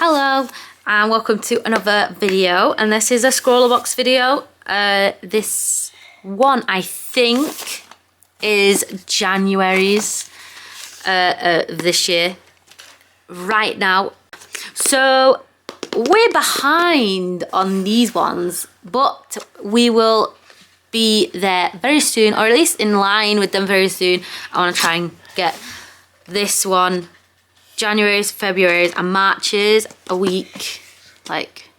Hello and welcome to another video, and this is a ScrawlrBox video. This one I think is January's this year right now. So we're behind on these ones, but we will be there very soon, or at least in line with them very soon. I want to try and get this one, January's, February's and March's a week, like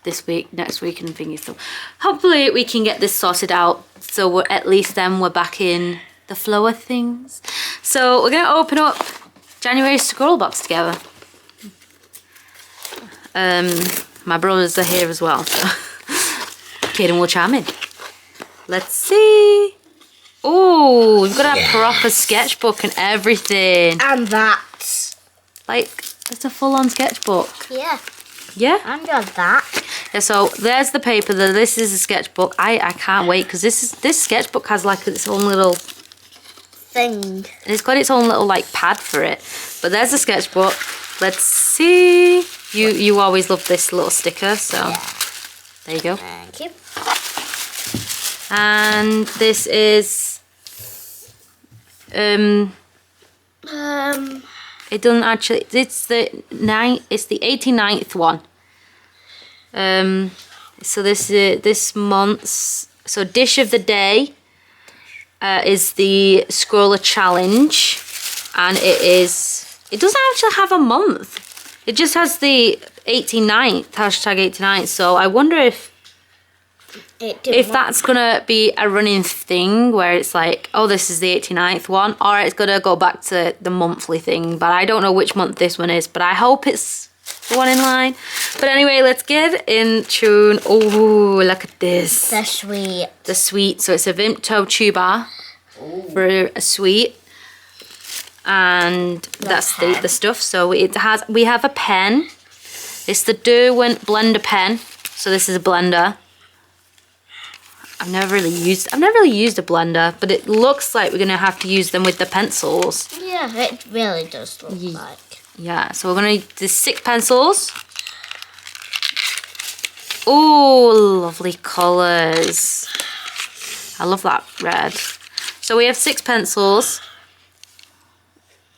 this week, next week and thingy. So hopefully we can get this sorted out, so we're at least then we're back in the flow of things. So we're gonna open up January's ScrawlrBox together. My brothers are here as well, so Kaden will chime in. Let's see. Oh, we've got a proper sketchbook and everything. And that. Like, it's a full-on sketchbook. Yeah. Yeah? And that. Yeah, so there's the paper. This is a sketchbook. I can't wait, because this sketchbook has like its own little thing. And it's got its own little like pad for it. But there's the sketchbook. Let's see. You always love this little sticker, so yeah. There you go. Thank you. And this is it doesn't actually, it's the 89th one. So this month's, so dish of the day is the Scrawler Challenge, and it doesn't actually have a month. It just has the 89th, hashtag 89th. So I wonder if that's gonna be a running thing where it's like, oh, this is the 89th one, or it's gonna go back to the monthly thing. But I don't know which month this one is, but I hope it's the one in line. But anyway, let's get in tune. Oh, look at this. The sweet. The sweet. So it's a Vimto tuba for a sweet. And that's the stuff. So we have a pen. It's the Derwent Blending Pen. So this is a blender. I've never really used a blender, but it looks like we're gonna have to use them with the pencils. Yeah, it really does look like. Yeah, so we're gonna need the 6 pencils. Oh, lovely colours. I love that red. So we have 6 pencils.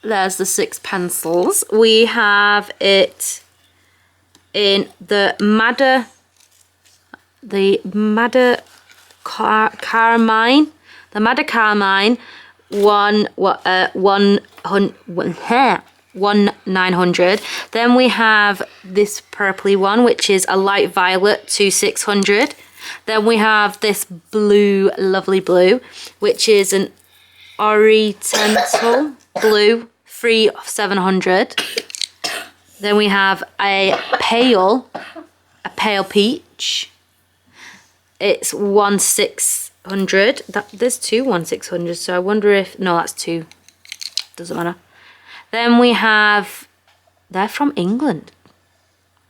There's the 6 pencils. We have it in the Madder Carmine, the Madder Carmine 1900. Then we have this purpley one, which is a light violet 2600. Then we have this blue, lovely blue, which is an Oriental blue 3700. Then we have a pale peach. It's 1600. There's 2 1600, so I wonder if, no, that's 2. Doesn't matter. Then we have, they're from England.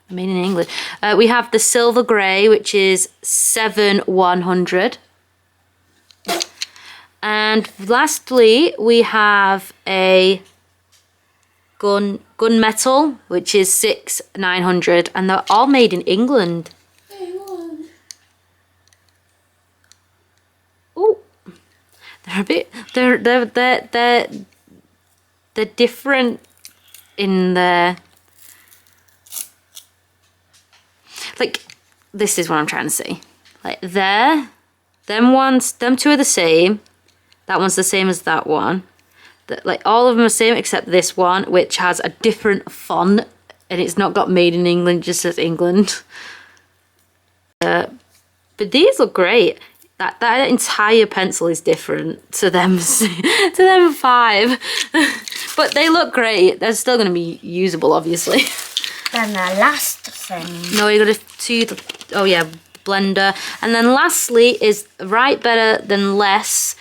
I mean, in England. We have the silver grey, which is 7100. And lastly, we have a gunmetal, which is 6900, and they're all made in England. They're a bit, they're different in their, like, this is what I'm trying to say. Like them 2 are the same. That one's the same as that one. Like all of them are the same except this one, which has a different font, and it's not got made in England, it just says England. But these look great. That entire pencil is different to them 5. But they look great. They're still going to be usable, obviously. Then the last thing. No, you got oh yeah, blender. And then lastly is write better than less.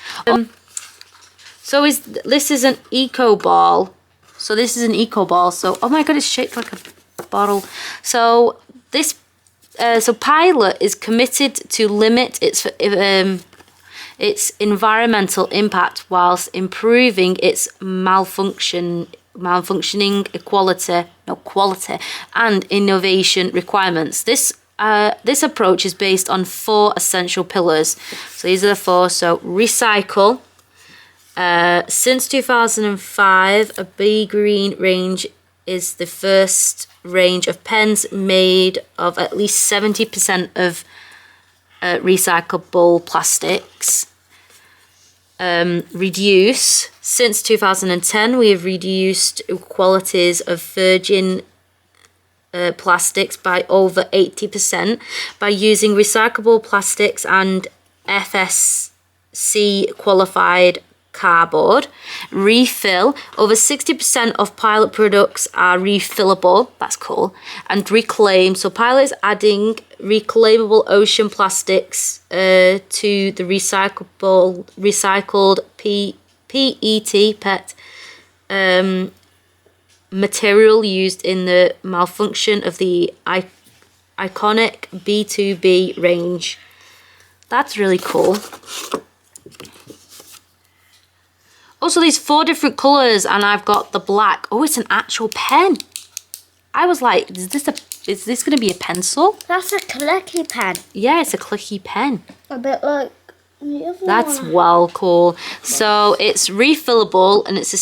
So this is an eco ball. So this is an eco ball. So, oh my god, it's shaped like a bottle. So this so Pilot is committed to limit its environmental impact whilst improving its malfunctioning quality and innovation requirements. This approach is based on 4 essential pillars. So these are the 4. So recycle. Since 2005, a Be Green range is the first range of pens made of at least 70% of recyclable plastics. Reduce. Since 2010, we have reduced qualities of virgin plastics by over 80% by using recyclable plastics and FSC qualified cardboard. Refill. Over 60% of Pilot products are refillable. That's cool. And reclaim. So Pilot's adding reclaimable ocean plastics to the recycled PET material used in the malfunction of the iconic B2B range. That's really cool. Also, these 4 different colours, and I've got the black. Oh, it's an actual pen. I was like, is this going to be a pencil? That's a clicky pen. Yeah, it's a clicky pen. A bit like the other That's one. well cool. So it's refillable, and it's a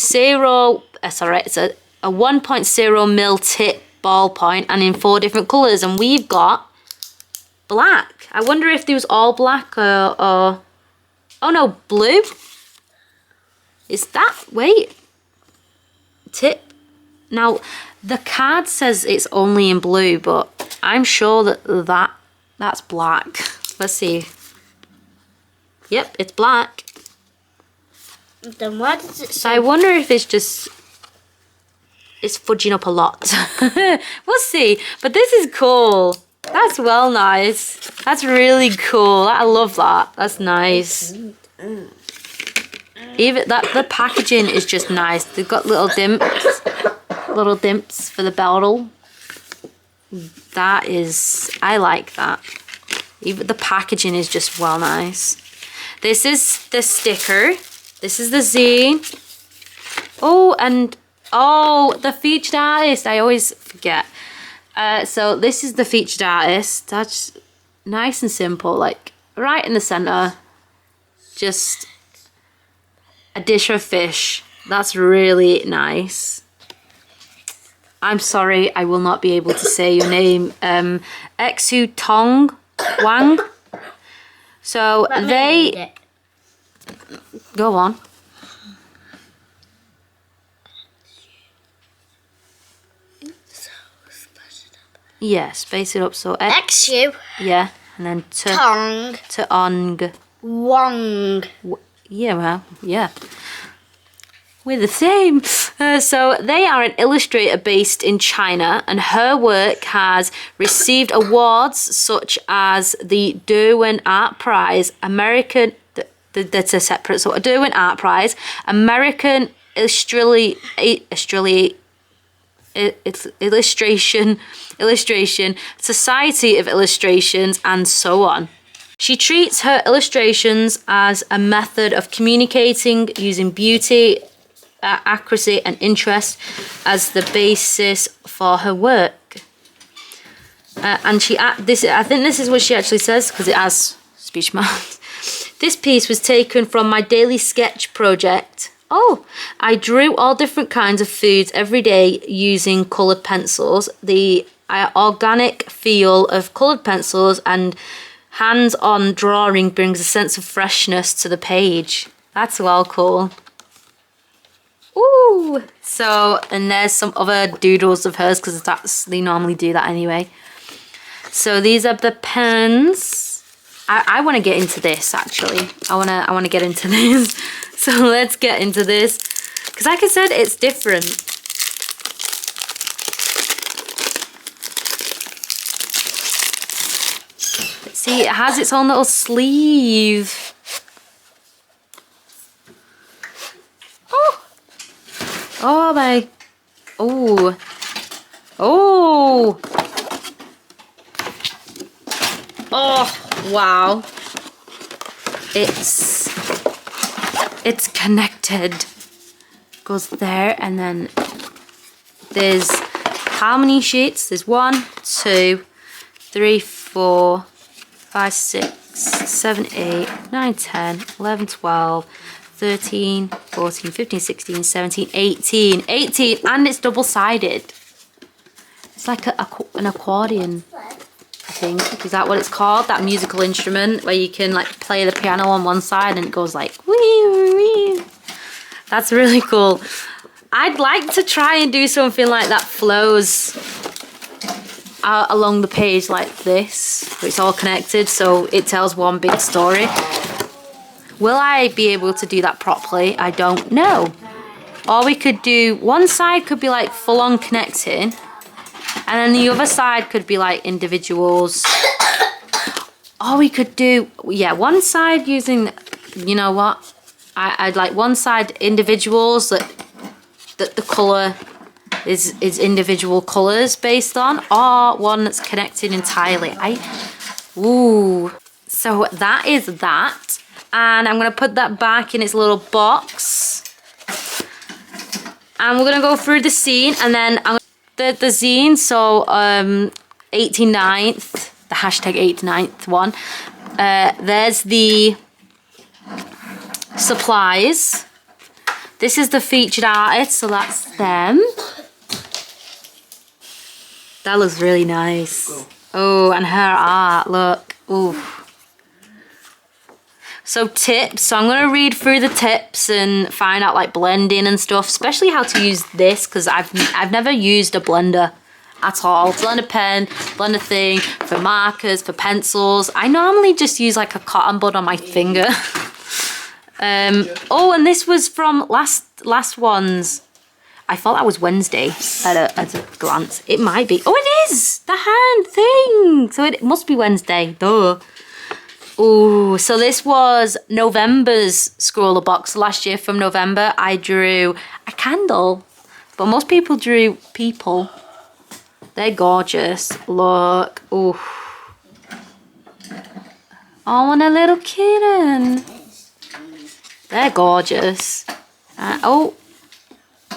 1.0 mil tip ballpoint, and in 4 different colours. And we've got black. I wonder if they was all black or oh no, blue. Is that, wait, tip? Now, the card says it's only in blue, but I'm sure that's black. Let's see. Yep, it's black. Then why does it So say? I wonder if it's fudging up a lot. We'll see. But this is cool. That's well nice. That's really cool. I love that. That's nice. Even the packaging is just nice. They've got little dimps for the bottle. I like that. Even the packaging is just well nice. This is the sticker. This is the zine. Oh, and the featured artist. I always forget. So this is the featured artist. That's nice and simple, like right in the center. Just a dish of fish. That's really nice. I'm sorry, I will not be able to say your name. Exu Tong Wang. So they go on. Yeah, space it up. So Exu. Yeah, and then Tong. Ong. Wong. Yeah, well, yeah. We're the same. So they are an illustrator based in China, and her work has received awards such as the Derwent Art Prize, American. That's a separate. So a Derwent Art Prize, American illustration, Society of Illustrations, and so on. She treats her illustrations as a method of communicating using beauty, accuracy, and interest as the basis for her work. And I think this is what she actually says, because it has speech marks. This piece was taken from my daily sketch project. Oh, I drew all different kinds of foods every day using coloured pencils. The organic feel of coloured pencils and hands-on drawing brings a sense of freshness to the page. That's well cool. Ooh! So, and there's some other doodles of hers, because they normally do that anyway. So these are the pens. I want to get into this, actually. I want to get into this. So let's get into this. Because like I said, it's different. See, it has its own little sleeve. Oh my. Oh. Oh. Oh, wow. It's connected. Goes there, and then there's how many sheets? There's 1, 2, 3, 4, 5, 6, 7, 8, 9, 10, 11, 12, 13, 14, 15, 16, 17, 18. 18, and it's double-sided. It's like an accordion, I think. Is that what it's called? That musical instrument where you can like play the piano on one side and it goes like wee wee. That's really cool. I'd like to try and do something like that flows out along the page like this. It's all connected, so it tells one big story. Will I be able to do that properly? I don't know. Or we could do, one side could be like full on connecting, and then the other side could be like individuals. Or we could do, yeah, one side using, you know what? I'd like one side individuals that the colour is individual colours based on, or one that's connected entirely. Ooh. So that is that. And I'm going to put that back in its little box. And we're going to go through the scene, and then the zine, so 89th, the hashtag 89th one. There's the supplies. This is the featured artist, so that's them. That looks really nice. Oh, and her art, look. Ooh. So tips, so I'm going to read through the tips and find out like blending and stuff, especially how to use this, because I've never used a blender at all. Blender pen, blender thing, for markers, for pencils. I normally just use like a cotton bud on my finger. Oh, and this was from last one's. I thought that was Wednesday at a glance. It might be. Oh, it is! The hand thing! So it must be Wednesday. Duh. Oh, so this was November's ScrawlrBox. Last year from November, I drew a candle. But most people drew people. They're gorgeous. Look. Oh. Oh, and a little kitten. They're gorgeous. Oh,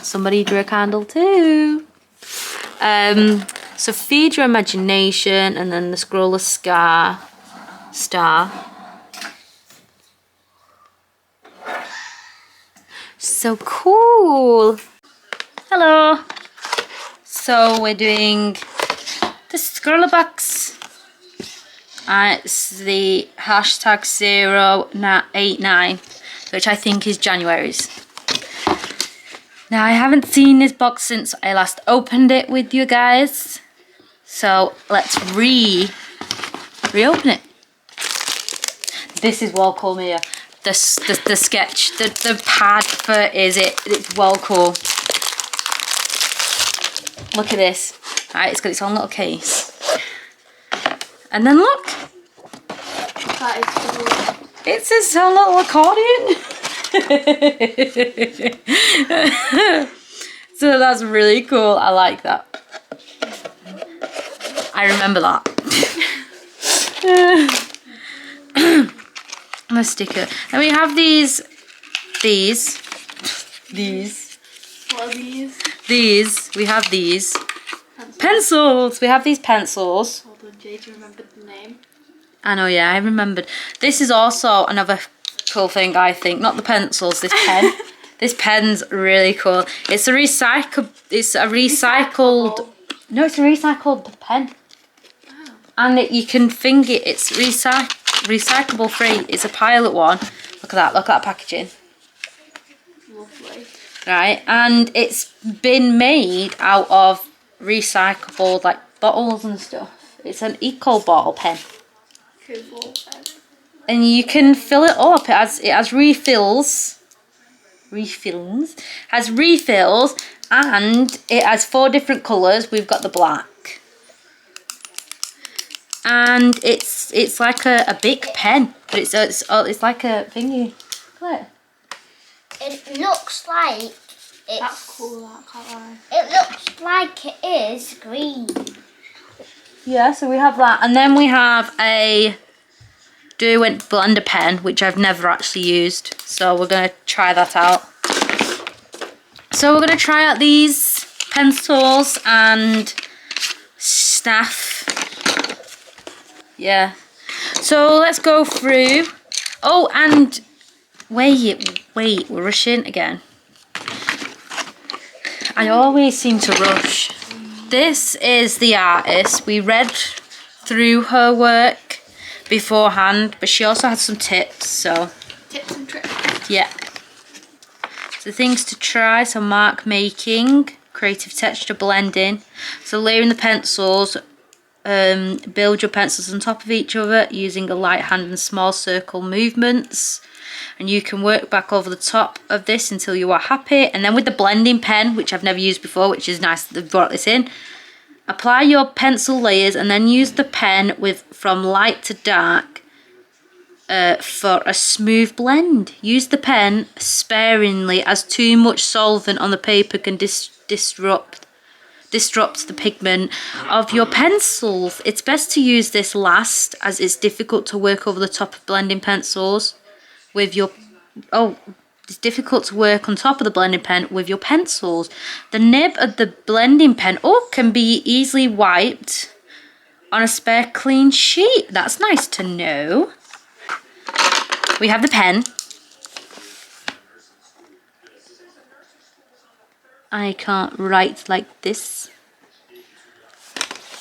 somebody drew a candle too. So feed your imagination, and then the scroller star. So cool. Hello. So we're doing the ScrawlrBox. It's the hashtag 089, which I think is January's. Now I haven't seen this box since I last opened it with you guys. So let's reopen it. This is well cool, Mia. The sketch, the pad for it's well cool. Look at this. Alright, it's got its own little case. And then look. That is cool. It's its own little accordion. So that's really cool. I like that. I remember that. A sticker. And we have these. What are these? These. We have these. Pencils. We have these pencils. Hold on, Jay, do you remember the name? I know, yeah, I remembered. This is also another cool thing, I think. Not the pencils, this pen. This pen's really cool. It's a recycled. No, it's a recycled pen. Oh. And you can finger it. It's recyclable free. It's a pilot one. Look at that. Look at that packaging. Lovely. Right, and it's been made out of recyclable like bottles and stuff. It's an eco bottle pen. Cool ball pen. And you can fill it up. It has refills. Has refills, and it has 4 different colours. We've got the black. And it's like a big pen, but it's like a thingy. Look. It looks like it's... That's cool, that, can't lie. It looks like it is green. Yeah, so we have that. And then we have a Derwent Blending Pen, which I've never actually used. So we're going to try that out. So we're going to try out these pencils and staff. Yeah. So let's go through. Oh, and wait, we're rushing again. I always seem to rush. This is the artist. We read through her work beforehand, but she also had some tips, so. Tips and tricks. Yeah. So things to try, so mark making, creative texture blending. So layering the pencils, build your pencils on top of each other using a light hand and small circle movements. And you can work back over the top of this until you are happy. And then with the blending pen, which I've never used before, which is nice that they've brought this in, apply your pencil layers and then use the pen from light to dark for a smooth blend. Use the pen sparingly, as too much solvent on the paper can disrupt the pigment of your pencils. It's best to use this last, as it's difficult to work over the top of blending pencils with your it's difficult to work on top of the blending pen with your pencils. The nib of the blending pen can be easily wiped on a spare clean sheet. That's nice to know. We have the pen. I can't write like this.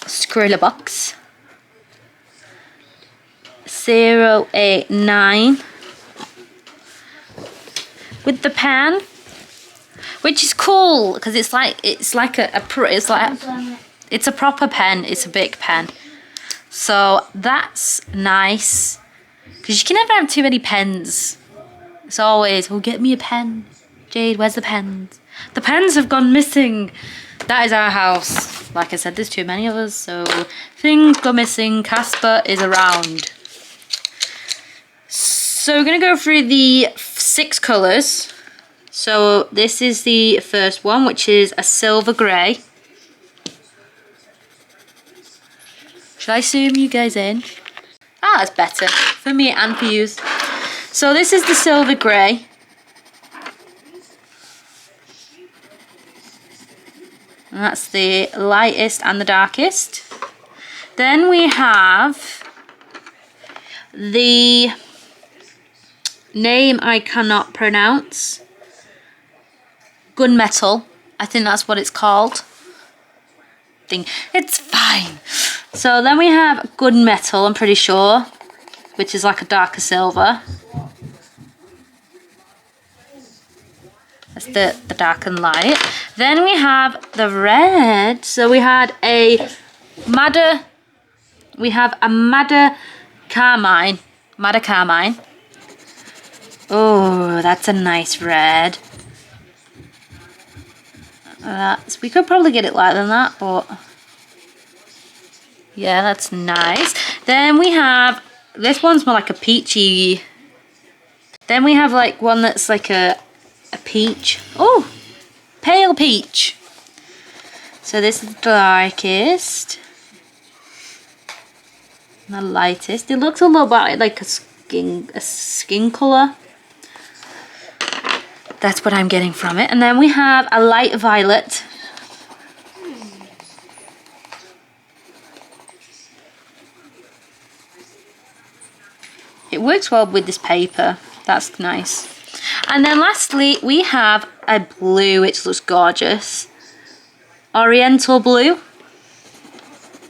ScrawlrBox 089 with the pen, which is cool because it's a proper pen. It's a big pen, so that's nice because you can never have too many pens. It's always, oh, get me a pen. Jade, where's the pens? The pens have gone missing. That is our house. Like I said, there's too many of us, so things go missing. Casper is around. So we're going to go through the 6 colours. So this is the first one, which is a silver grey. Should I zoom you guys in? Ah, that's better for me and for you. So this is the silver grey. And that's the lightest and the darkest. Then we have the name I cannot pronounce. Gunmetal. I think that's what it's called. It's fine. So then we have gunmetal, I'm pretty sure, which is like a darker silver. That's the dark and light. Then we have the red. So we had a Madder. We have a Madder Carmine. Madder Carmine. Oh, that's a nice red. We could probably get it lighter than that, but yeah, that's nice. Then we have, this one's more like a peachy. Then we have like one that's like a peach. Oh, pale peach. So this is the darkest. And the lightest. It looks a little bit like a skin colour. That's what I'm getting from it. And then we have a light violet. It works well with this paper. That's nice. And then lastly, we have a blue, which looks gorgeous. Oriental blue.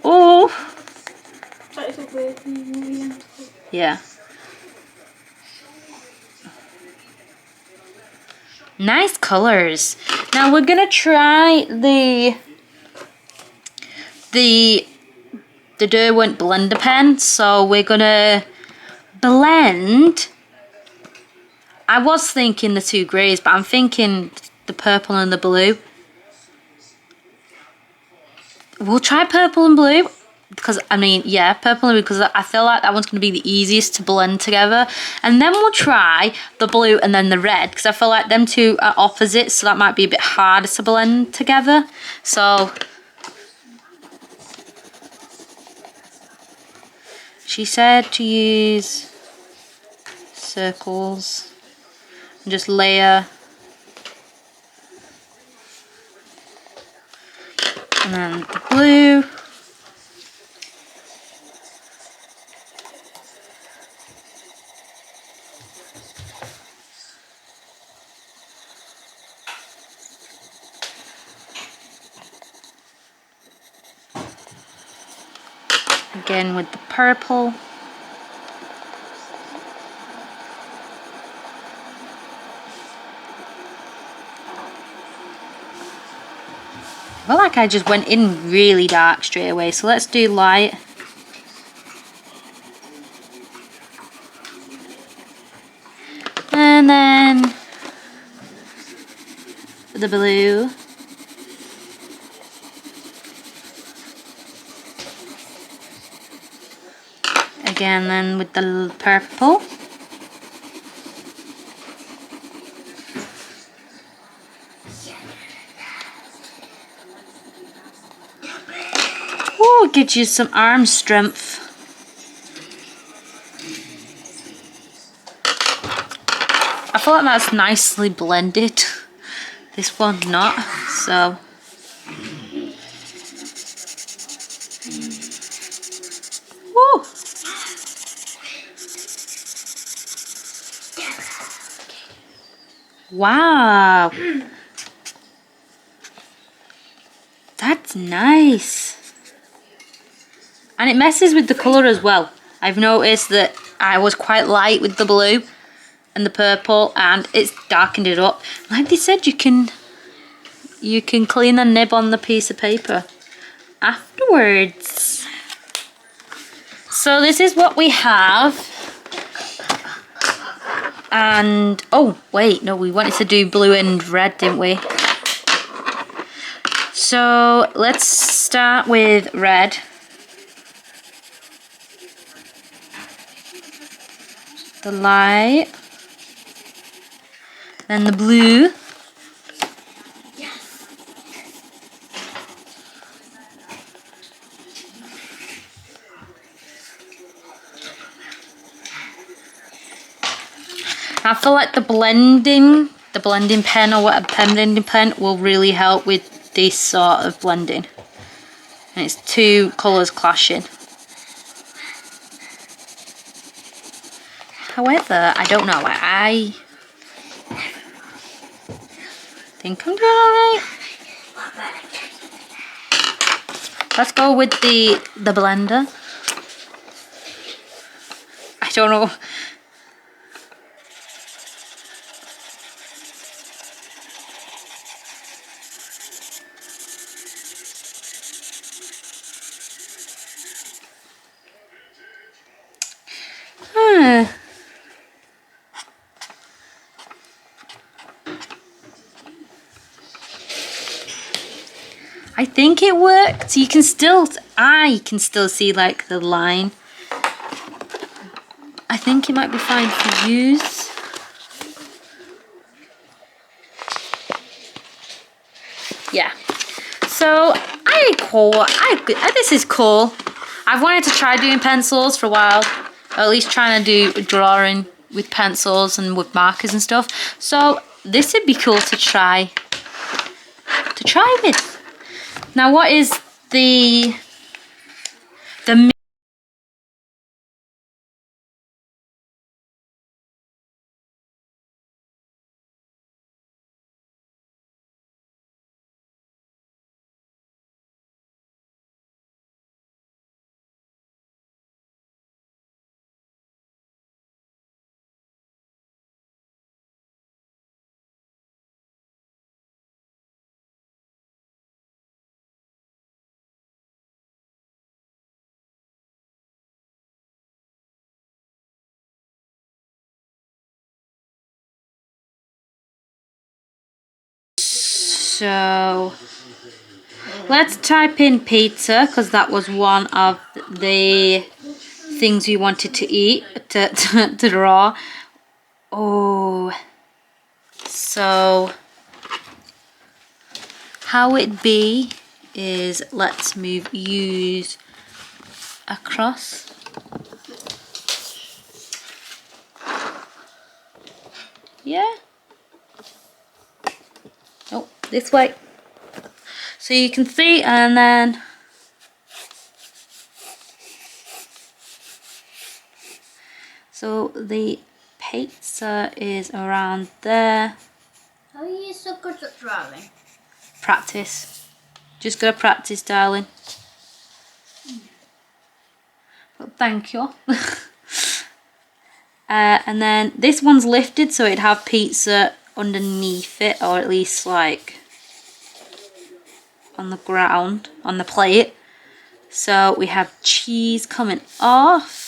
Oh. That is a weird name, oriental. Yeah. Nice colours. Now we're gonna try the Derwent Blending Pen. So we're gonna blend. I was thinking the 2 greys, but I'm thinking the purple and the blue. We'll try purple and blue. Because, I mean, yeah, purple and blue, because I feel like that one's going to be the easiest to blend together. And then we'll try the blue and then the red, because I feel like them two are opposites, so that might be a bit harder to blend together. So, she said to use circles and just layer. blue. Again with the purple. I feel like I just went in really dark straight away, so let's do light. And then the blue. Again then with the purple. Oh, it gives you some arm strength. I feel like that's nicely blended. This one's not, so. Woo! Wow. That's nice. And it messes with the colour as well. I've noticed that I was quite light with the blue and the purple, and it's darkened it up. Like they said, you can clean the nib on the piece of paper afterwards. So this is what we have. And oh wait, no, we wanted to do blue and red, didn't we? So let's start with red. The light. Then the blue. Yes. I feel like the blending pen or what a pen blending pen will really help with this sort of blending. And it's two colours clashing. However, I don't know, I think I'm doing alright. Let's go with the blender. I don't know. I think it worked. You can still, I can still see like the line. I think it might be fine to use. Yeah. So this is cool. I've wanted to try doing pencils for a while, or at least trying to do drawing with pencils and with markers and stuff. So this would be cool to try with. Now, what is the So let's type in pizza, because that was one of the things we wanted to eat, to draw. Oh, so how it be is, let's use across. Yeah. Oh, this way. So you can see, and then So the pizza is around there. How are you so good at drawing? Practice. Just gotta practice, darling. But thank you. And then this one's lifted, so it'd have pizza underneath it, or at least like on the ground, on the plate. So we have cheese coming off.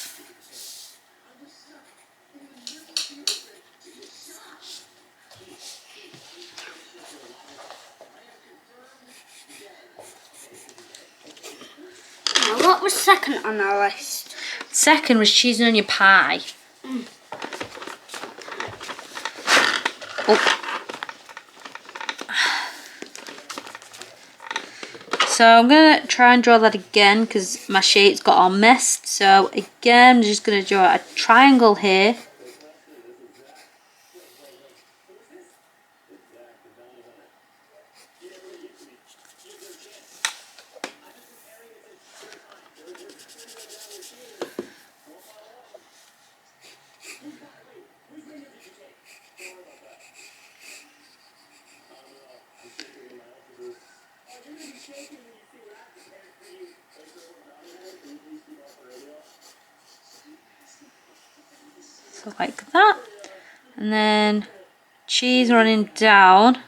Now, what was second on our list? Second was cheese and onion pie. Oh. So I'm going to try and draw that again because my shade's got all messed. So again, I'm just going to draw a triangle here. So like that. And then cheese running down.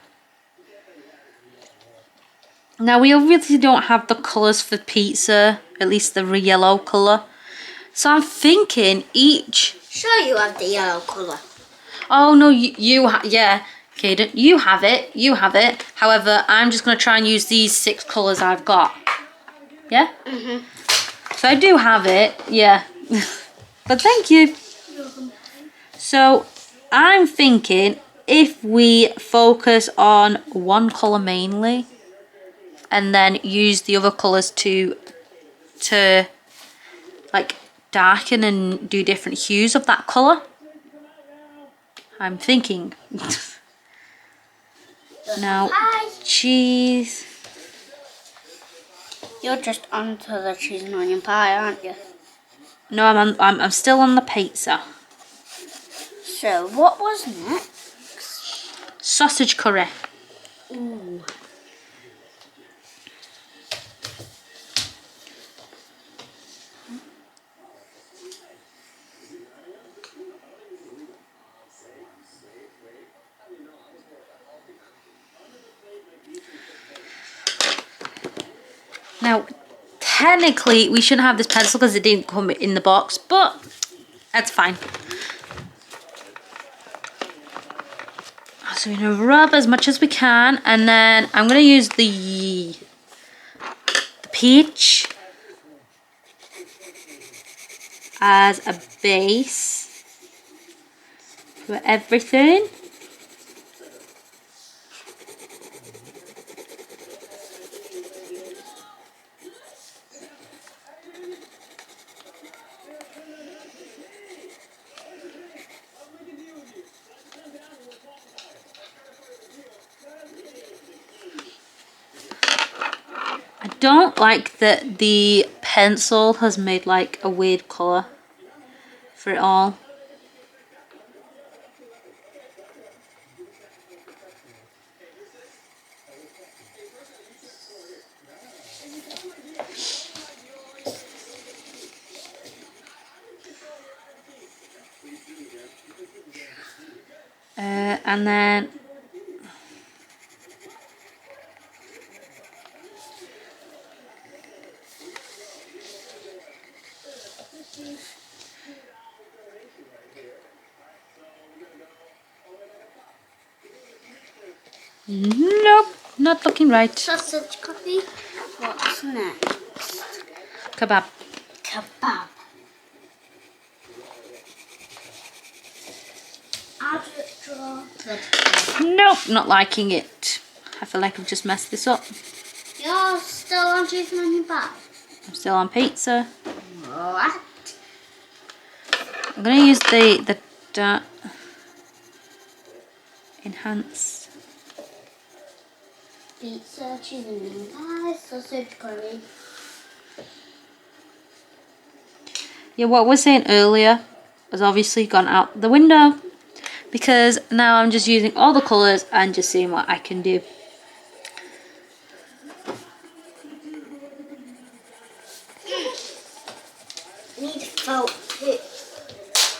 Now we obviously don't have the colours for pizza, at least the yellow colour. So I'm thinking each... Sure you have the yellow colour. Oh no, yeah, Caden, you have it. However, I'm just going to try and use these 6 colours I've got. Yeah? Mhm. So I do have it, yeah. But thank you. So I'm thinking if we focus on one colour mainly and then use the other colours to like darken and do different hues of that colour. I'm thinking. Now, cheese. You're just onto the cheese and onion pie, aren't you? No, I'm still on the pizza. So, what was next? Sausage curry. Ooh. Now, technically, we shouldn't have this pencil because it didn't come in the box, but that's fine. So we're going to rub as much as we can, and then I'm going to use the peach as a base for everything. I don't like that the pencil has made like a weird colour for it all. And then nope, not looking right. Sausage coffee. What's next? Kebab. Kebab. I'll just draw the kebab. Nope, not liking it. I feel like I've just messed this up. You're still on cheese and onion pie? I'm still on pizza. What? I'm gonna use the enhance. Pizza, cheese and onion pie, sausage curry. Yeah, what I was saying earlier has obviously gone out the window because now I'm just using all the colours and just seeing what I can do. Need felt too.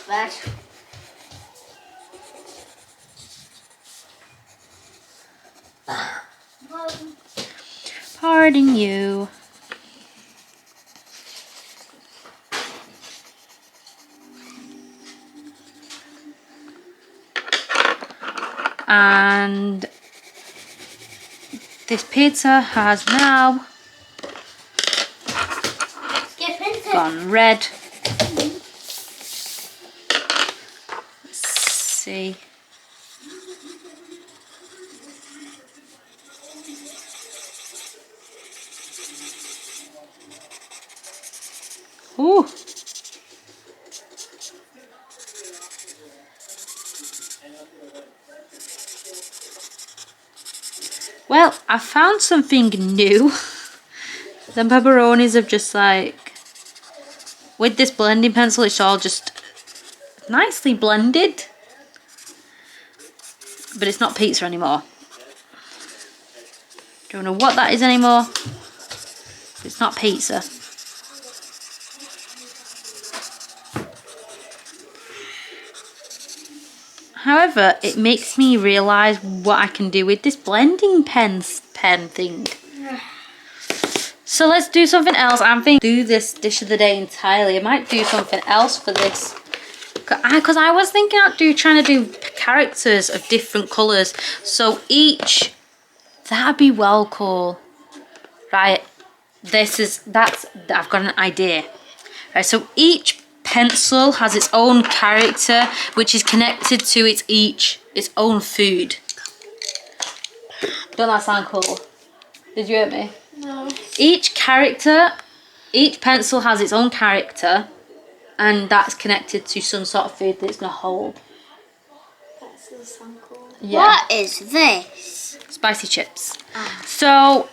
But Pardon you. And this pizza has now gone red. Let's see. Ooh. Well, I found something new. The pepperonis have just like, with this blending pencil, it's all just nicely blended. But it's not pizza anymore. Don't know what that is anymore. It's not pizza. However, it makes me realise what I can do with this blending pen thing. So let's do something else. I'm thinking do this dish of the day entirely. I might do something else for this. Because I was thinking about trying to do characters of different colours. So each, that'd be well cool. Right, I've got an idea. Right, so each pencil has its own character, which is connected to its own food. Don't that sound cool? Did you hear me? no. Each pencil has its own character, and that's connected to some sort of food that it's gonna hold. That does sound cool. Yeah. What is this? Spicy chips. So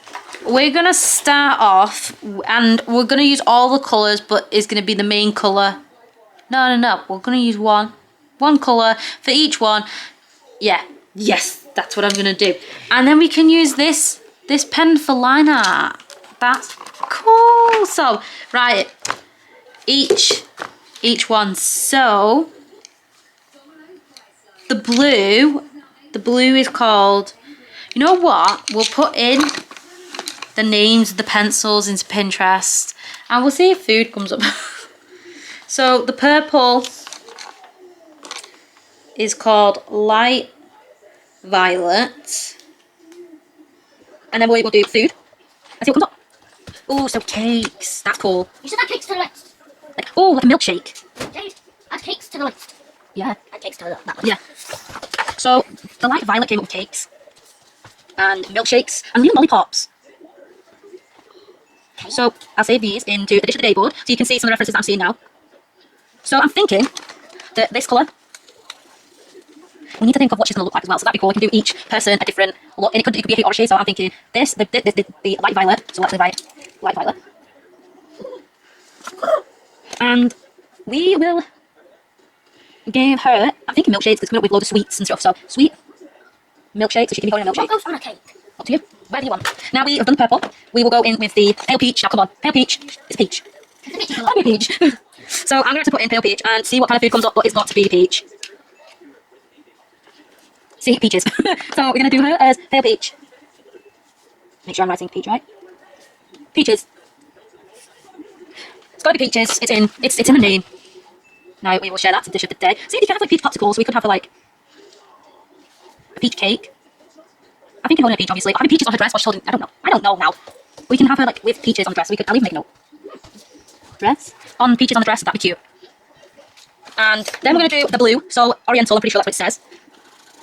we're gonna start off, and we're gonna use all the colours, but it's gonna be the main colour. No. We're gonna use one colour for each one. Yeah. Yes, that's what I'm gonna do. And then we can use this pen for line art. That's cool. So right, each one. So the blue is called. You know what? We'll put in the names of the pencils into Pinterest, and we'll see if food comes up. So the purple is called Light Violet, and then we'll do food and see what comes up. Oh, so cakes. That's cool. You should add cakes to the list. Like, oh, like a milkshake. Jade, add cakes to the list. Yeah. Add cakes to that list. Yeah. So the Light Violet came up with cakes and milkshakes and even lollipops. Okay. So I'll save these into the dish of the day board so you can see some of the references that I'm seeing now. So I'm thinking that this colour, we need to think of what she's going to look like as well. So that'd be cool. We can do each person a different look, and it could be a he or a she. So I'm thinking this, the light violet. So let's invite light violet, and we will give her. I'm thinking milkshakes because coming up with loads of sweets and stuff. So sweet milkshakes. So she can be holding a milkshake. What goes on a cake? Up to you. Whatever you want. Now we have done the purple. We will go in with the pale peach. Now come on, pale peach. It's peach. Pale peach. So I'm going to have to put in pale peach and see what kind of food comes up, but it's got to be peach. See, peaches. So we're going to do her as pale peach. Make sure I'm writing peach right. Peaches. It's got to be peaches. It's in the name. Now we will share that to the dish of the day. See, you can have like peach popsicles. So we could have like a peach cake. I think I'm holding a peach, obviously. Having peaches on her dress while she's holding. I don't know now. We can have her like with peaches on the dress. So we could. I'll even make a note. Dress on peaches on the dress. That'd be cute. And then we're going to do the blue. So Oriental. I'm pretty sure that's what it says.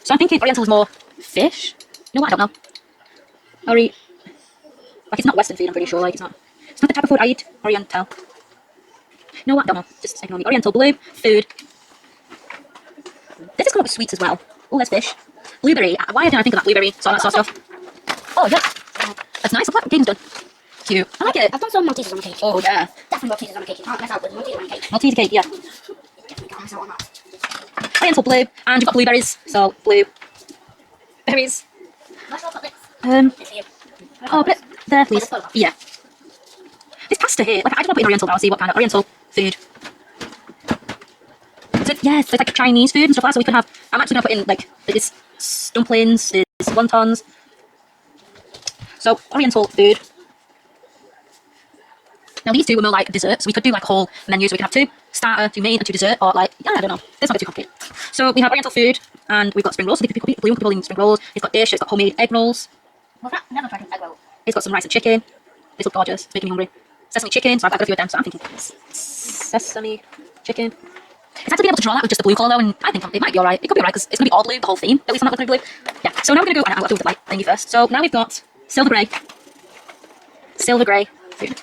So I'm thinking Oriental is more fish. You know what? I don't know. Like it's not Western food. I'm pretty sure. Like it's not the type of food I eat. Oriental. You know what? I don't know. Just ignore me. Oriental blue food. This is coming up with sweets as well. Oh, there's fish. Blueberry. Why didn't I think of that? Blueberry. So that sort of stuff. Oh yeah. That's nice. What game's done? Cute. I like it. I've done some Maltesers on a cake. Oh yeah. Definitely Maltesers on a cake. You can't mess out with Maltesers on a cake. Maltese cake. Yeah. Oriental blue, and you've got blueberries, so blue berries. Oh, put it there, please. Yeah. This pasta here, like I don't want to put in Oriental, but I'll see what kind of Oriental food. So yes, it's like Chinese food and stuff like that. So we could have. I'm actually gonna put in like there's dumplings, there's wontons. So Oriental food. Now these two were more like desserts. So we could do like a whole menu. So we could have 2 starter, 2 main, and 2 dessert, or like I don't know. It's not too complicated. So we have Oriental food, and we've got spring rolls. So they could pick blue, could put in spring rolls. It's got dish. It's got homemade egg rolls. Never tried an egg roll. It's got some rice and chicken. This looks gorgeous. It's making me hungry. Sesame chicken. So I've got a few of them. So I'm thinking sesame chicken. It's actually being able to draw that with just the blue colour though, and I think it might be alright. It could be alright because it's going to be all blue, the whole theme. At least I'm not going to be blue. Yeah, so now we're going to go, I'll do with the light thingy first. So now we've got silver grey. Silver grey food.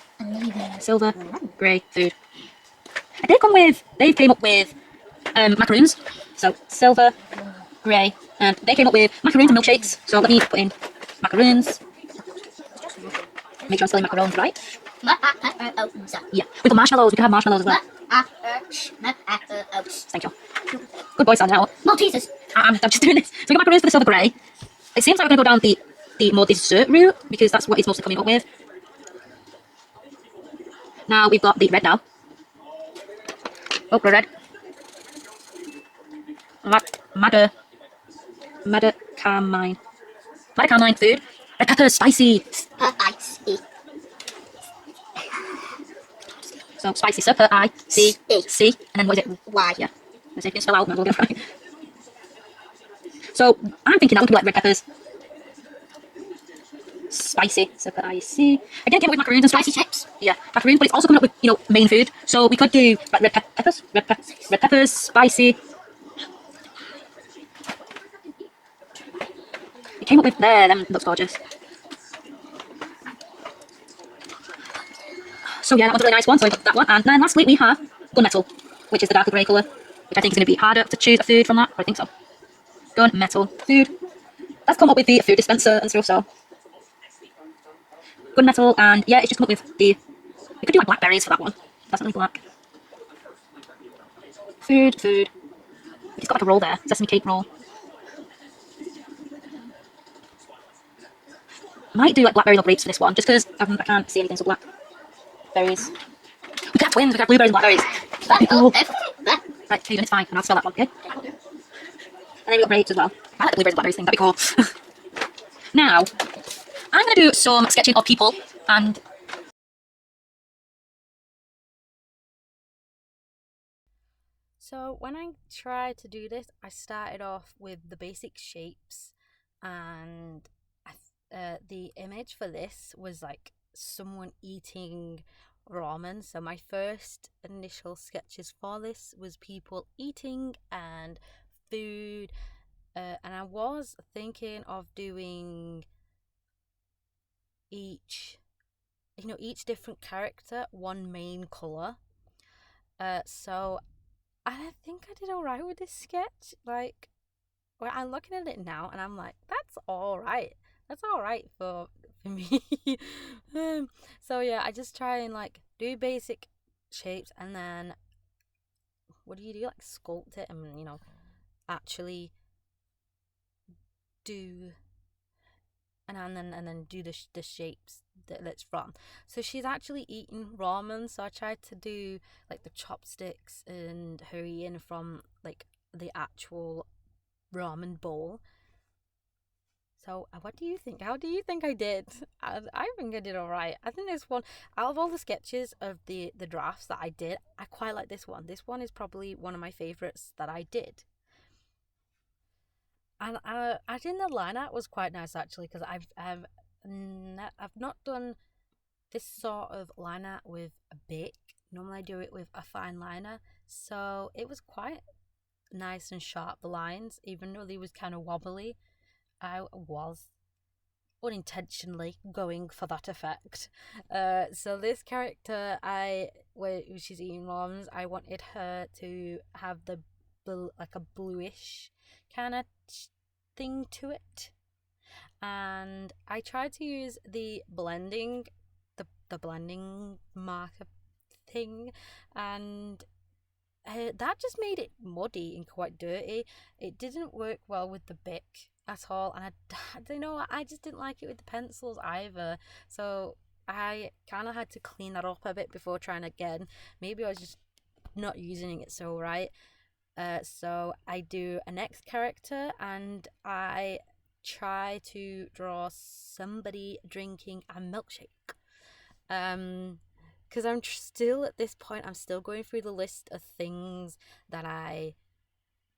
Silver grey food. And they came up with macaroons. So silver grey. And they came up with macaroons and milkshakes. So let me put in macaroons. Make sure I'm spelling macarons right. Yeah, we've got marshmallows. We can have marshmallows as well. Thank you. Good boy, son. Now Maltesers. I'm just doing this. So we got macaroons for the silver grey. It seems like we're going to go down the more dessert route because that's what it's mostly coming up with. Now we've got the red now. Oh, red. Carmine food. Red pepper, spicy. Spicy. So spicy, super, C, and then what is it? Y. Yeah. Let's see if you can spell out, and we'll get it right. So I'm thinking that we could be like red peppers. Spicy, super icy. Again, came up with macaroons and Spicy stuff. chips. Yeah, macaroons, but it's also coming up with, you know, main food. So we could do like red peppers, spicy. It came up with there, them looks gorgeous. So yeah, that was a really nice one, so I got that one. And then lastly we have gunmetal, which is the darker grey colour, which I think is going to be harder to choose a food from that, but I think so. Gunmetal food. That's come up with the food dispenser and stuff, so. Gunmetal, and yeah, it's just come up with the, we could do like blackberries for that one. Definitely black. Food. It's got like a roll there, sesame cake roll. Might do like blackberries or grapes for this one, just because I can't see anything so black. Berries. We could have twins, we could have blueberries and blackberries. That'd be cool. Right, okay, it's fine, and I'll spell that one, okay? And then we've got grapes as well. I like the blueberries and blackberries thing, that'd be cool. Now, I'm going to do some sketching of people, and so when I tried to do this, I started off with the basic shapes, and the image for this was like someone eating ramen. So my first initial sketches for this was people eating and food, and I was thinking of doing each different character one main color. So I think I did alright with this sketch. Like, well, I'm looking at it now and I'm like, that's alright. That's alright for me. So yeah, I just try and like do basic shapes, and then what do? Like sculpt it and, you know, actually do, and then do the shapes that it's from. So she's actually eating ramen, so I tried to do like the chopsticks and her eating from like the actual ramen bowl. So what do you think? How do you think I did? I think I did alright. I think this one, out of all the sketches of the drafts that I did, I quite like this one. This one is probably one of my favourites that I did. And I think the line art was quite nice actually, because I've not done this sort of line art with a Bic. Normally I do it with a fine liner, so it was quite nice and sharp, the lines, even though they was kind of wobbly. I was unintentionally going for that effect. So this character, where she's eating ramen, I wanted her to have the like a bluish kind of thing to it, and I tried to use the blending marker thing, and that just made it muddy and quite dirty. It didn't work well with the Bic at all, and I don't know, I just didn't like it with the pencils either. So I kind of had to clean that up a bit before trying again. Maybe I was just not using it so right. So I do a next character and I try to draw somebody drinking a milkshake. Because I'm still at this point, I'm still going through the list of things that I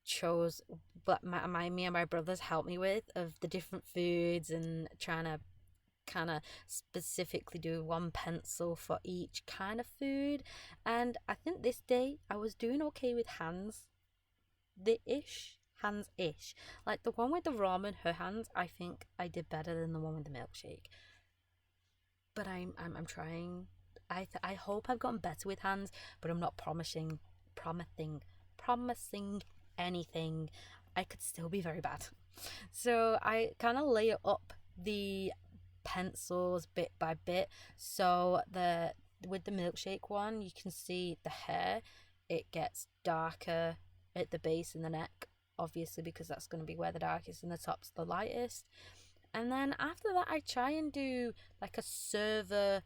chose, but me and my brothers helped me with, of the different foods, and trying to kind of specifically do one pencil for each kind of food. And I think this day I was doing okay with hands ish. Like the one with the ramen, her hands, I think I did better than the one with the milkshake. But I'm trying. I hope I've gotten better with hands, but I'm not promising anything. I could still be very bad. So I kind of layer up the pencils bit by bit. So with the milkshake one, you can see the hair, it gets darker at the base and the neck, obviously, because that's going to be where the darkest and the top's the lightest. And then after that, I try and do like a server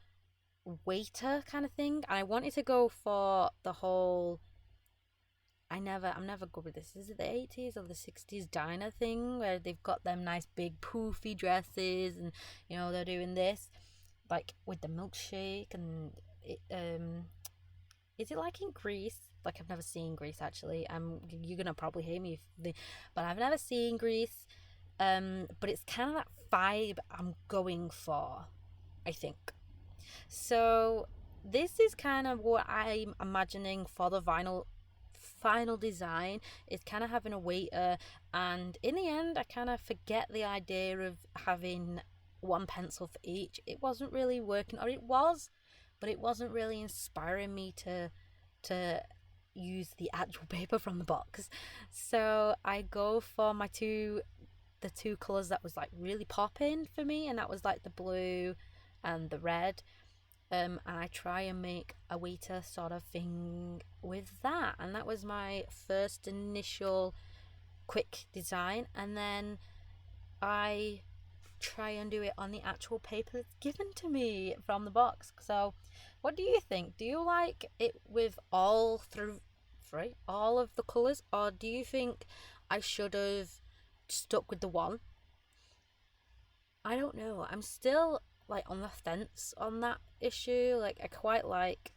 waiter kind of thing. And I wanted to go for the whole, I'm never good with this. Is it the 80s or the 60s diner thing where they've got them nice big poofy dresses, and you know they're doing this like with the milkshake, and it, is it like in Greece? Like, I've never seen Greece actually. You're gonna probably hate me but I've never seen Greece. But it's kind of that vibe I'm going for, I think. So this is kind of what I'm imagining for the final design. Is kind of having a waiter, and in the end I kind of forget the idea of having one pencil for each. It wasn't really working, or it was, but it wasn't really inspiring me to use the actual paper from the box. So I go for the two colours that was like really popping for me, and that was like the blue and the red. And I try and make a waiter sort of thing with that, and that was my first initial quick design. And then I try and do it on the actual paper that's given to me from the box. So what do you think? Do you like it with all of the colours, or do you think I should have stuck with the one? I don't know. I'm still like on the fence on that issue. Like, I quite like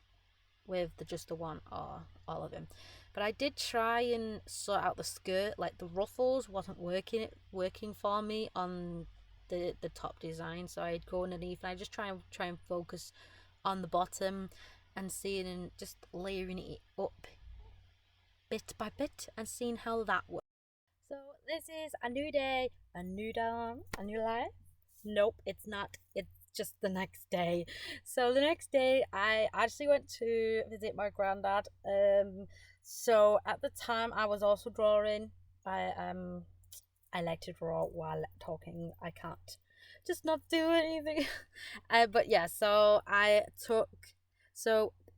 with just the one or all of them, but I did try and sort out the skirt. Like, the ruffles wasn't working for me on the top design, so I'd go underneath and I just try and focus on the bottom and seeing and just layering it up bit by bit and seeing how that works. So this is a new day, a new dawn, a new life. Nope, it's not. It's just the next day. So the next day I actually went to visit my granddad. So at the time I was also drawing. I like to draw while talking. I can't just not do anything. But yeah, so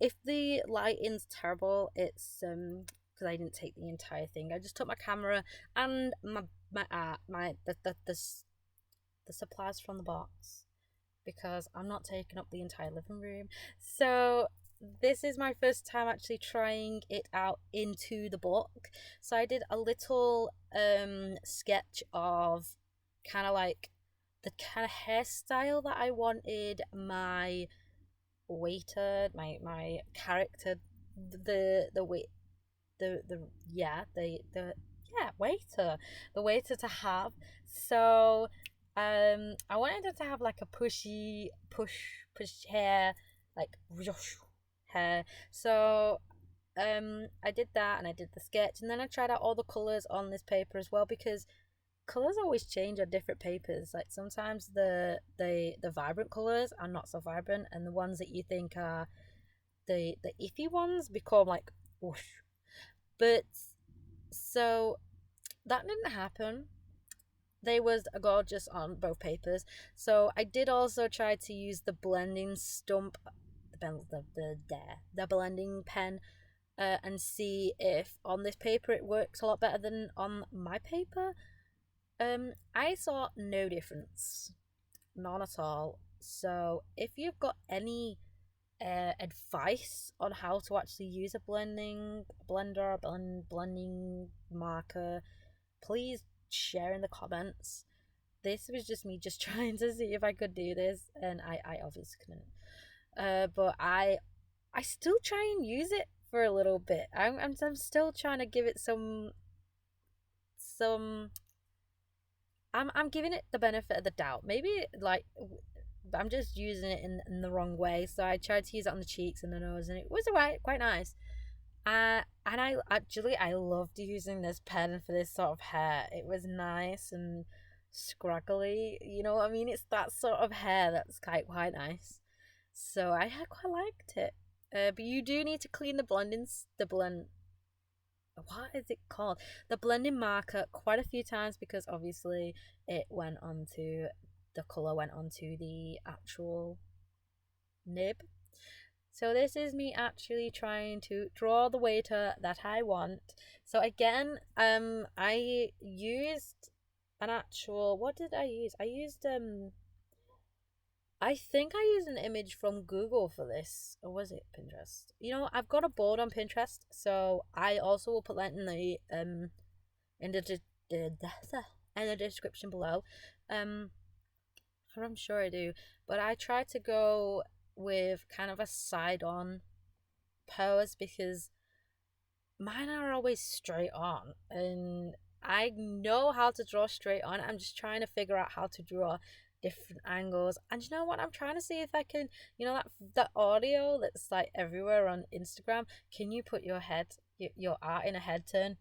if the lighting's terrible, it's because I didn't take the entire thing. I just took my camera and the supplies from the box, because I'm not taking up the entire living room. So this is my first time actually trying it out into the book. So I did a little sketch of kind of like the kind of hairstyle that I wanted my waiter, my character, the waiter to have. So I wanted it to have like a push hair, like hair. So I did that, and I did the sketch, and then I tried out all the colours on this paper as well, because colours always change on different papers. Like, sometimes the vibrant colours are not so vibrant, and the ones that you think are the iffy ones become like whoosh. But so that didn't happen. They was gorgeous on both papers. So I did also try to use the blending stump, the blending pen and see if on this paper it works a lot better than on my paper. I saw no difference, none at all. So if you've got any advice on how to actually use a blending marker, please share in the comments. This was just me just trying to see if I could do this, and I obviously couldn't. But I still try and use it for a little bit. I'm still trying to give it some I'm giving it the benefit of the doubt. Maybe like I'm just using it in the wrong way. So I tried to use it on the cheeks and the nose, and it was quite nice. And I loved using this pen for this sort of hair. It was nice and scraggly, you know what I mean? It's that sort of hair that's quite nice. So I quite liked it. But you do need to clean the what is it called? The blending marker quite a few times, because obviously the colour went onto the actual nib. So this is me actually trying to draw the waiter that I want. So again, I used an actual, what did I use? I think I used an image from Google for this, or was it Pinterest? You know, I've got a board on Pinterest, so I also will put that in the description below. I'm sure I do, but I try to go with kind of a side-on pose because mine are always straight on, and I know how to draw straight on. I'm just trying to figure out how to draw different angles. And you know what, I'm trying to see if I can, you know, that audio that's like everywhere on Instagram, can you put your art in a head turn?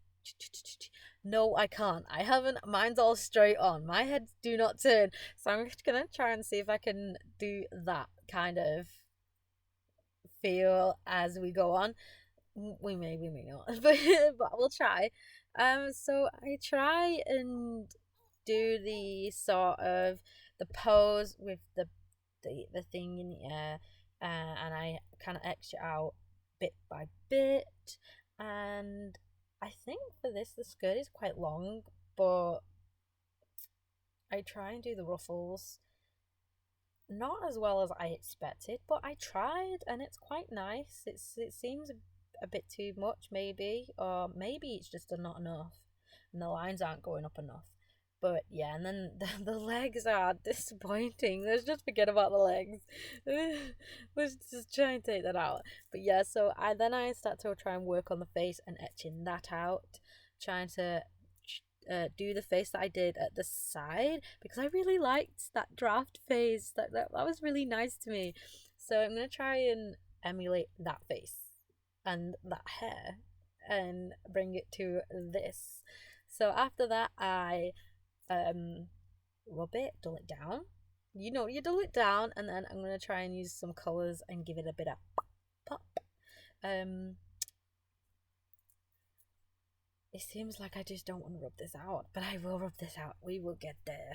No, I can't. I haven't. Mine's all straight on. My heads do not turn. So I'm just gonna try and see if I can do that kind of feel as we go on. We may not, but we'll try. So I try and do the sort of the pose with the thing in the air, and I kind of etch it out bit by bit. And I think for this the skirt is quite long, but I try and do the ruffles not as well as I expected, but I tried and it's quite nice. It seems a bit too much maybe, or maybe it's just not enough and the lines aren't going up enough. But yeah, and then the legs are disappointing. Let's just forget about the legs. Let's just try and take that out. But yeah, so I start to try and work on the face and etching that out, trying to do the face that I did at the side, because I really liked that draft face. That was really nice to me. So I'm gonna try and emulate that face and that hair and bring it to this. So after that, I rub it, dull it down. You know, you dull it down, and then I'm gonna try and use some colours and give it a bit of pop. It seems like I just don't want to rub this out, but I will rub this out. We will get there.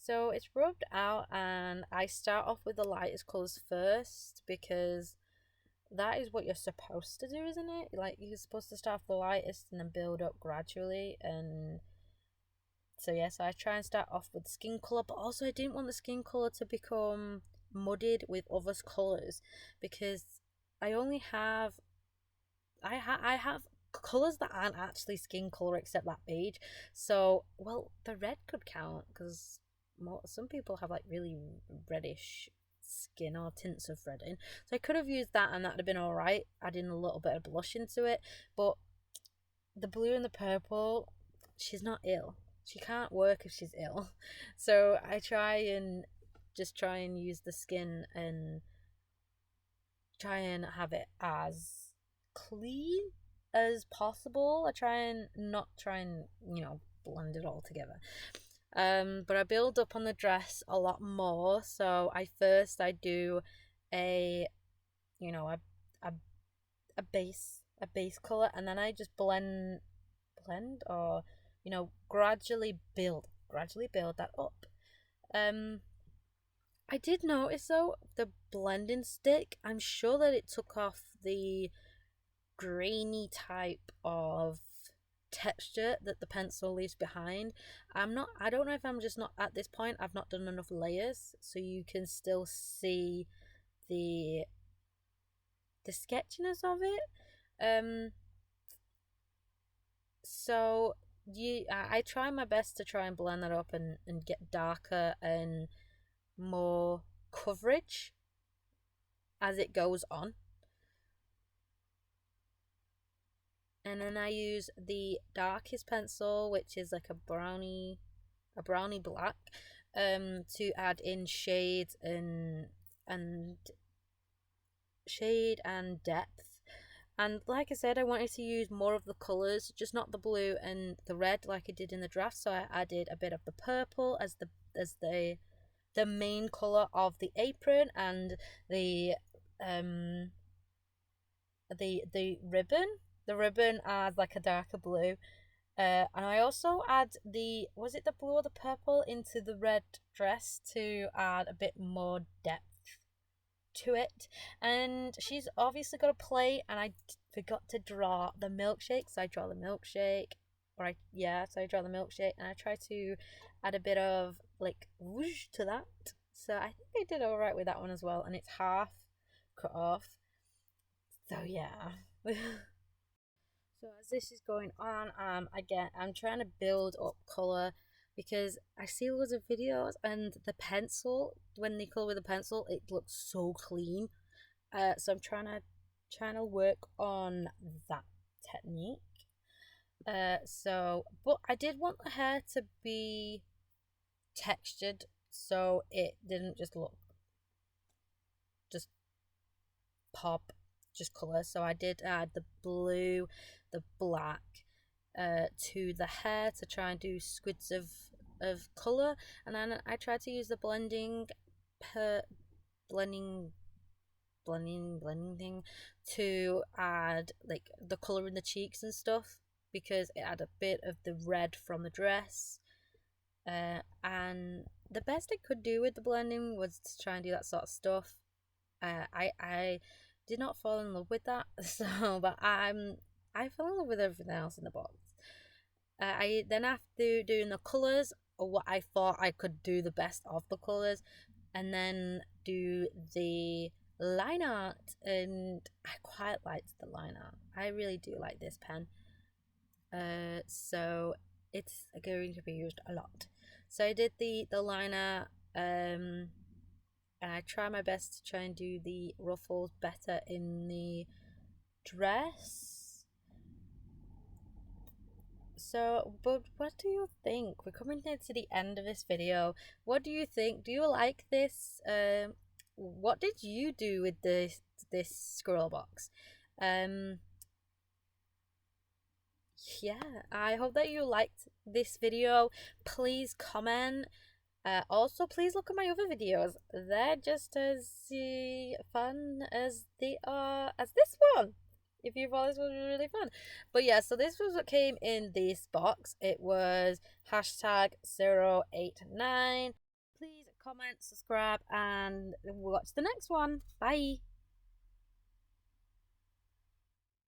So it's rubbed out, and I start off with the lightest colours first, because that is what you're supposed to do, isn't it? Like, you're supposed to start off the lightest and then build up gradually. And so yeah, so I try and start off with skin colour, but also I didn't want the skin colour to become muddied with other colours, because I only have I have colours that aren't actually skin colour except that beige. So, well, the red could count, because some people have like really reddish skin or tints of red in, so I could have used that and that would have been alright, adding a little bit of blush into it. But the blue and the purple, she's not ill, she can't work if she's ill. So I try and use the skin and try and have it as clean as possible. I try and you know, blend it all together. But I build up on the dress a lot more. So I do a base color, and then I just blend or, you know, gradually build that up. I did notice though, the blending stick, I'm sure that it took off the grainy type of texture that the pencil leaves behind. I don't know if I'm just not, at this point I've not done enough layers, so you can still see the sketchiness of it. So I try my best to try and blend that up and get darker and more coverage as it goes on. And then I use the darkest pencil, which is like a brownie black, to add in shades and shade and depth. And like I said, I wanted to use more of the colours, just not the blue and the red like I did in the draft. So I added a bit of the purple as the main colour of the apron, and the ribbon. The ribbon adds like a darker blue. And I also add was it the blue or the purple into the red dress to add a bit more depth to it. And she's obviously got a plate, and I forgot to draw the milkshake, so I draw the milkshake. So I draw the milkshake, and I try to add a bit of like whoosh to that. So I think I did alright with that one as well, and it's half cut off. So yeah. So as this is going on, again, I'm trying to build up colour, because I see loads of videos and the pencil, when they colour with a pencil, it looks so clean. So I'm trying to work on that technique. But I did want the hair to be textured, so it didn't just look just pop, just colour. So I did add the blue, the black to the hair to try and do squids of colour, and then I tried to use the blending thing to add like the colour in the cheeks and stuff, because it had a bit of the red from the dress. And the best I could do with the blending was to try and do that sort of stuff. I did not fall in love with that, but I fell in love with everything else in the box. I then, after doing the colours, or what I thought I could do the best of the colours, and then do the line art, and I quite liked the line art. I really do like this pen. So it's going to be used a lot. So I did the liner, and I try my best to try and do the ruffles better in the dress. So, but what do you think? We're coming near to the end of this video. What do you think? Do you like this? What did you do with this ScrawlrBox? Yeah, I hope that you liked this video. Please comment. Also, please look at my other videos. They're just as fun as they are as this one. If you thought this was really fun. But yeah, so this was what came in this box. It was #089. Please comment, subscribe, and watch the next one. Bye.